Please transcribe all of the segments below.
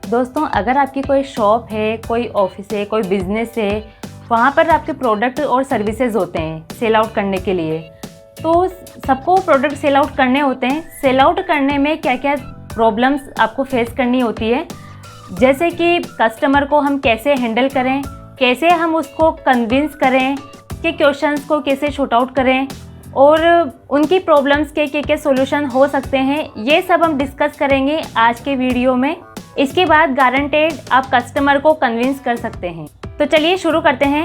दोस्तों, अगर आपकी कोई शॉप है, कोई ऑफिस है, कोई बिजनेस है, वहाँ पर आपके प्रोडक्ट और सर्विसेज होते हैं सेल आउट करने के लिए। तो सबको प्रोडक्ट सेल आउट करने होते हैं। सेल आउट करने में क्या क्या प्रॉब्लम्स आपको फेस करनी होती है, जैसे कि कस्टमर को हम कैसे हैंडल करें, कैसे हम उसको कन्विंस करें कि क्वेश्चंस को कैसे शूट आउट करें और उनकी प्रॉब्लम्स के क्या सॉल्यूशन हो सकते हैं, ये सब हम डिस्कस करेंगे आज के वीडियो में। इसके बाद गारंटेड आप कस्टमर को कन्विंस कर सकते हैं। तो चलिए शुरू करते हैं।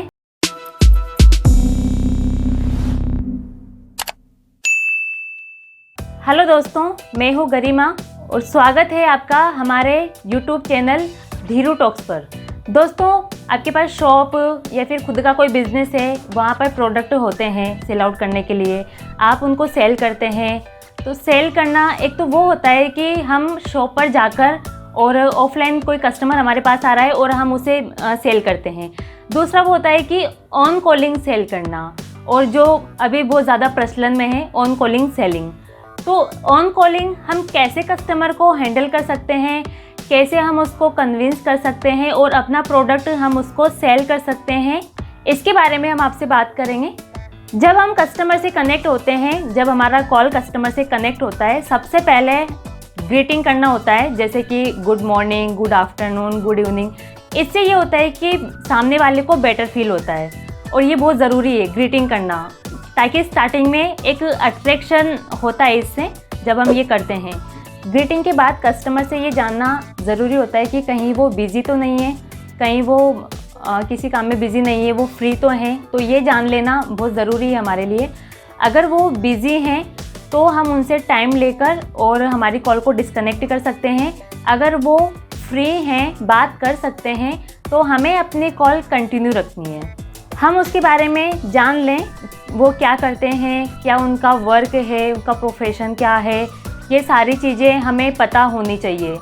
हेलो दोस्तों, मैं हूँ गरिमा और स्वागत है आपका हमारे YouTube चैनल धीरू टॉक्स पर। दोस्तों, आपके पास शॉप या फिर खुद का कोई बिजनेस है, वहाँ पर प्रोडक्ट होते हैं सेल आउट करने के लिए, आप उनको सेल करते हैं। तो सेल करना एक तो वो होता है कि हम शॉप पर जाकर और ऑफलाइन कोई कस्टमर हमारे पास आ रहा है और हम उसे सेल करते हैं। दूसरा वो होता है कि ऑन कॉलिंग सेल करना, और जो अभी बहुत ज़्यादा प्रचलन में है ऑन कॉलिंग सेलिंग। तो ऑन कॉलिंग हम कैसे कस्टमर को हैंडल कर सकते हैं, कैसे हम उसको कन्विंस कर सकते हैं और अपना प्रोडक्ट हम उसको सेल कर सकते हैं, इसके बारे में हम आपसे बात करेंगे। जब हम कस्टमर से कनेक्ट होते हैं, जब हमारा कॉल कस्टमर से कनेक्ट होता है, सबसे पहले ग्रीटिंग करना होता है, जैसे कि good morning, good afternoon, good evening. इससे ये होता है कि सामने वाले को बेटर फील होता है और ये बहुत ज़रूरी है ग्रीटिंग करना, ताकि स्टार्टिंग में एक अट्रैक्शन होता है इससे जब हम ये करते हैं। ग्रीटिंग के बाद कस्टमर से ये जानना ज़रूरी होता है कि कहीं वो बिज़ी तो नहीं है, कहीं वो किसी काम में बिज़ी नहीं है, वो फ्री तो हैं। तो ये जान लेना बहुत ज़रूरी है हमारे लिए। अगर वो बिज़ी हैं तो हम उनसे टाइम लेकर और हमारी कॉल को डिस्कनेक्ट कर सकते हैं। अगर वो फ्री हैं, बात कर सकते हैं, तो हमें अपनी कॉल कंटिन्यू रखनी है। हम उसके बारे में जान लें, वो क्या करते हैं, क्या उनका वर्क है, उनका प्रोफेशन क्या है, ये सारी चीज़ें हमें पता होनी चाहिए।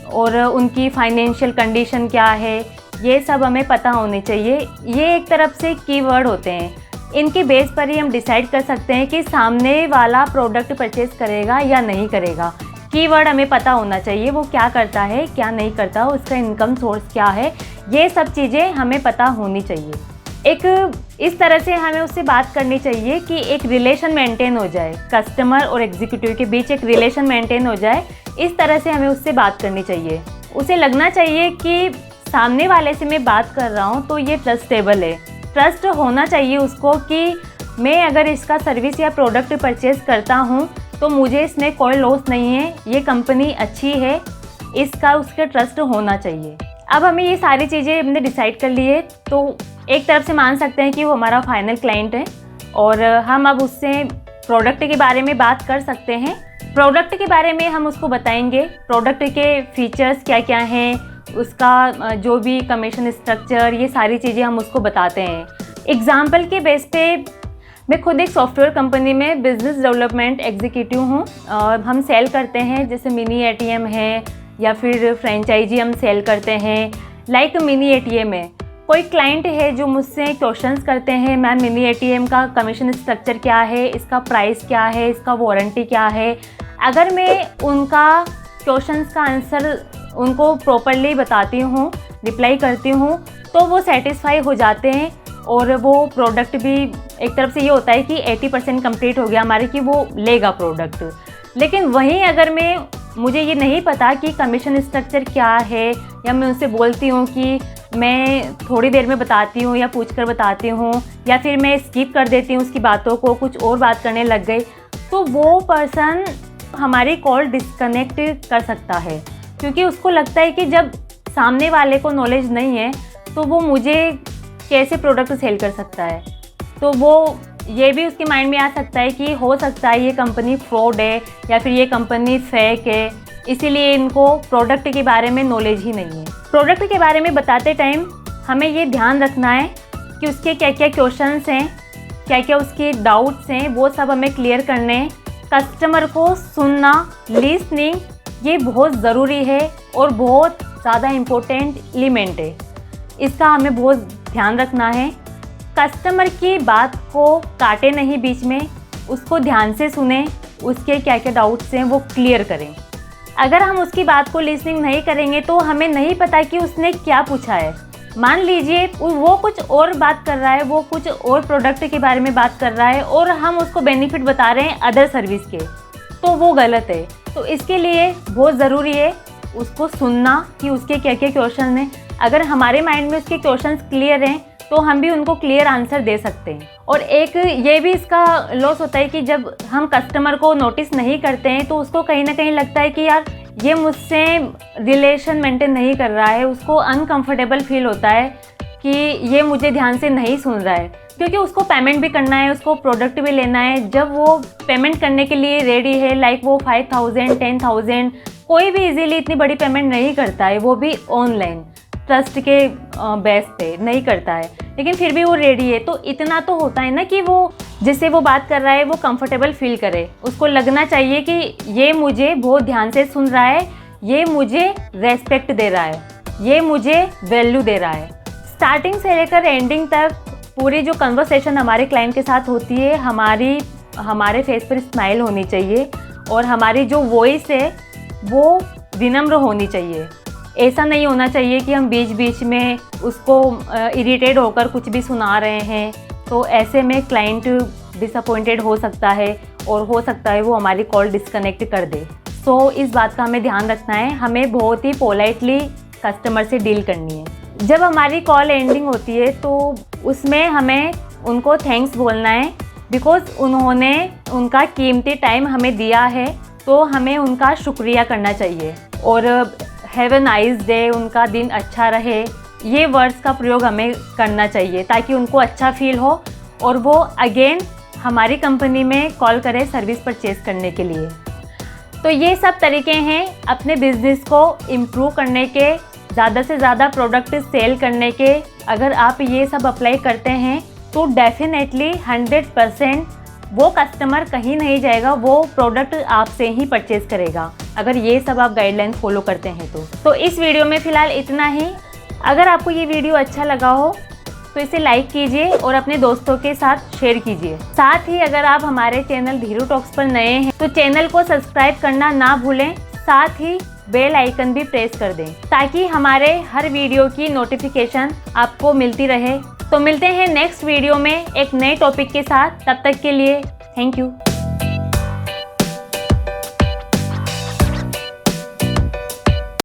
और उनकी फाइनेंशियल कंडीशन क्या है, ये सब हमें पता होनी चाहिए। ये एक तरफ से कीवर्ड होते हैं, इनके बेस पर ही हम डिसाइड कर सकते हैं कि सामने वाला प्रोडक्ट परचेज करेगा या नहीं करेगा। कीवर्ड हमें पता होना चाहिए, वो क्या करता है, क्या नहीं करता, उसका इनकम सोर्स क्या है, ये सब चीज़ें हमें पता होनी चाहिए। एक इस तरह से हमें उससे बात करनी चाहिए कि एक रिलेशन मेंटेन हो जाए, कस्टमर और एग्जीक्यूटिव के बीच एक रिलेशन मेंटेन हो जाए। इस तरह से हमें उससे बात करनी चाहिए। उसे लगना चाहिए कि सामने वाले से मैं बात कर रहा हूँ तो ये ट्रस्टेबल है। ट्रस्ट होना चाहिए उसको कि मैं अगर इसका सर्विस या प्रोडक्ट परचेज़ करता हूँ तो मुझे इसमें कोई लॉस नहीं है, ये कंपनी अच्छी है, इसका उसके ट्रस्ट होना चाहिए। अब हमें ये सारी चीज़ें हमने डिसाइड कर ली है, तो एक तरफ से मान सकते हैं कि वो हमारा फाइनल क्लाइंट है और हम अब उससे प्रोडक्ट के बारे में बात कर सकते हैं। प्रोडक्ट के बारे में हम उसको बताएंगे, प्रोडक्ट के फीचर्स क्या क्या हैं, उसका जो भी कमीशन स्ट्रक्चर, ये सारी चीज़ें हम उसको बताते हैं। एग्जाम्पल के बेस पे मैं खुद एक सॉफ्टवेयर कंपनी में बिजनेस डेवलपमेंट एग्जीक्यूटिव हूँ और हम सेल करते हैं, जैसे मिनी एटीएम है या फिर फ्रेंचाइजी हम सेल करते हैं। लाइक मिनी एटीएम है, कोई क्लाइंट है जो मुझसे क्वेश्चंस करते हैं, मैम मिनी एटीएम का कमीशन स्ट्रक्चर क्या है, इसका प्राइस क्या है, इसका वारंटी क्या है। अगर मैं उनका क्वेश्चंस का आंसर उनको प्रॉपरली बताती हूँ, रिप्लाई करती हूँ, तो वो सेटिस्फाई हो जाते हैं और वो प्रोडक्ट भी एक तरफ से ये होता है कि 80% कंप्लीट हो गया हमारे, कि वो लेगा प्रोडक्ट। लेकिन वहीं अगर मुझे ये नहीं पता कि कमीशन स्ट्रक्चर क्या है, या मैं उनसे बोलती हूँ कि मैं थोड़ी देर में बताती हूँ या पूछ कर बताती हूँ, या फिर मैं स्किप कर देती हूँ उसकी बातों को, कुछ और बात करने लग गई, तो वो पर्सन हमारी कॉल डिस्कनेक्ट कर सकता है। क्योंकि उसको लगता है कि जब सामने वाले को नॉलेज नहीं है तो वो मुझे कैसे प्रोडक्ट सेल कर सकता है। तो वो ये भी उसके माइंड में आ सकता है कि हो सकता है ये कंपनी फ्रॉड है या फिर ये कंपनी फेक है, इसीलिए इनको प्रोडक्ट के बारे में नॉलेज ही नहीं है। प्रोडक्ट के बारे में बताते टाइम हमें ये ध्यान रखना है कि उसके क्या क्या क्वेश्चंस हैं, क्या क्या उसके डाउट्स हैं, वो सब हमें क्लियर करने हैं। कस्टमर को सुनना, लिसनिंग, ये बहुत ज़रूरी है और बहुत ज़्यादा इम्पोर्टेंट एलिमेंट है, इसका हमें बहुत ध्यान रखना है। कस्टमर की बात को काटे नहीं बीच में, उसको ध्यान से सुने, उसके क्या क्या डाउट्स हैं वो क्लियर करें। अगर हम उसकी बात को लिसनिंग नहीं करेंगे तो हमें नहीं पता कि उसने क्या पूछा है। मान लीजिए वो कुछ और बात कर रहा है, वो कुछ और प्रोडक्ट के बारे में बात कर रहा है और हम उसको बेनिफिट बता रहे हैं अदर सर्विस के, तो वो गलत है। तो इसके लिए बहुत ज़रूरी है उसको सुनना कि उसके क्या क्या क्वेश्चन हैं। अगर हमारे माइंड में उसके क्वेश्चंस क्लियर हैं तो हम भी उनको क्लियर आंसर दे सकते हैं। और एक ये भी इसका लॉस होता है कि जब हम कस्टमर को नोटिस नहीं करते हैं तो उसको कहीं ना कहीं लगता है कि यार ये मुझसे रिलेशन मेंटेन नहीं कर रहा है, उसको अनकंफर्टेबल फील होता है कि ये मुझे ध्यान से नहीं सुन रहा है, क्योंकि उसको पेमेंट भी करना है, उसको प्रोडक्ट भी लेना है। जब वो पेमेंट करने के लिए रेडी है, लाइक वो 5000 10,000, कोई भी इजीली इतनी बड़ी पेमेंट नहीं करता है, वो भी ऑनलाइन ट्रस्ट के बेस पे नहीं करता है, लेकिन फिर भी वो रेडी है। तो इतना तो होता है ना कि वो जिससे वो बात कर रहा है वो कंफर्टेबल फील करे, उसको लगना चाहिए कि ये मुझे बहुत ध्यान से सुन रहा है, ये मुझे रेस्पेक्ट दे रहा है, ये मुझे वैल्यू दे रहा है। स्टार्टिंग से लेकर एंडिंग तक पूरी जो कन्वर्सेशन हमारे क्लाइंट के साथ होती है, हमारे फेस पर स्माइल होनी चाहिए और हमारी जो वॉइस है वो विनम्र होनी चाहिए। ऐसा नहीं होना चाहिए कि हम बीच बीच में उसको इरिटेट होकर कुछ भी सुना रहे हैं, तो ऐसे में क्लाइंट डिसअपॉइंटेड हो सकता है और हो सकता है वो हमारी कॉल डिस्कनेक्ट कर दे। सो इस बात का हमें ध्यान रखना है, हमें बहुत ही पोलाइटली कस्टमर से डील करनी है। जब हमारी कॉल एंडिंग होती है तो उसमें हमें उनको थैंक्स बोलना है, बिकॉज़ उन्होंने उनका कीमती टाइम हमें दिया है, तो हमें उनका शुक्रिया करना चाहिए। और हैव अ नाइस डे, उनका दिन अच्छा रहे, ये वर्ड्स का प्रयोग हमें करना चाहिए ताकि उनको अच्छा फील हो और वो अगेन हमारी कंपनी में कॉल करें सर्विस परचेज करने के लिए। तो ये सब तरीके हैं अपने बिजनेस को इम्प्रूव करने के, ज़्यादा से ज़्यादा प्रोडक्ट सेल करने के। अगर आप ये सब अप्लाई करते हैं तो डेफिनेटली 100% वो कस्टमर कहीं नहीं जाएगा, वो प्रोडक्ट आपसे ही परचेज करेगा, अगर ये सब आप गाइडलाइन फॉलो करते हैं तो इस वीडियो में फ़िलहाल इतना ही। अगर आपको ये वीडियो अच्छा लगा हो तो इसे लाइक कीजिए और अपने दोस्तों के साथ शेयर कीजिए। साथ ही अगर आप हमारे चैनल धीरू टॉक्स पर नए हैं तो चैनल को सब्सक्राइब करना ना भूलें, साथ ही बेल आइकन भी प्रेस कर दें ताकि हमारे हर वीडियो की नोटिफिकेशन आपको मिलती रहे। तो मिलते हैं नेक्स्ट वीडियो में एक नए टॉपिक के साथ, तब तक के लिए थैंक यू।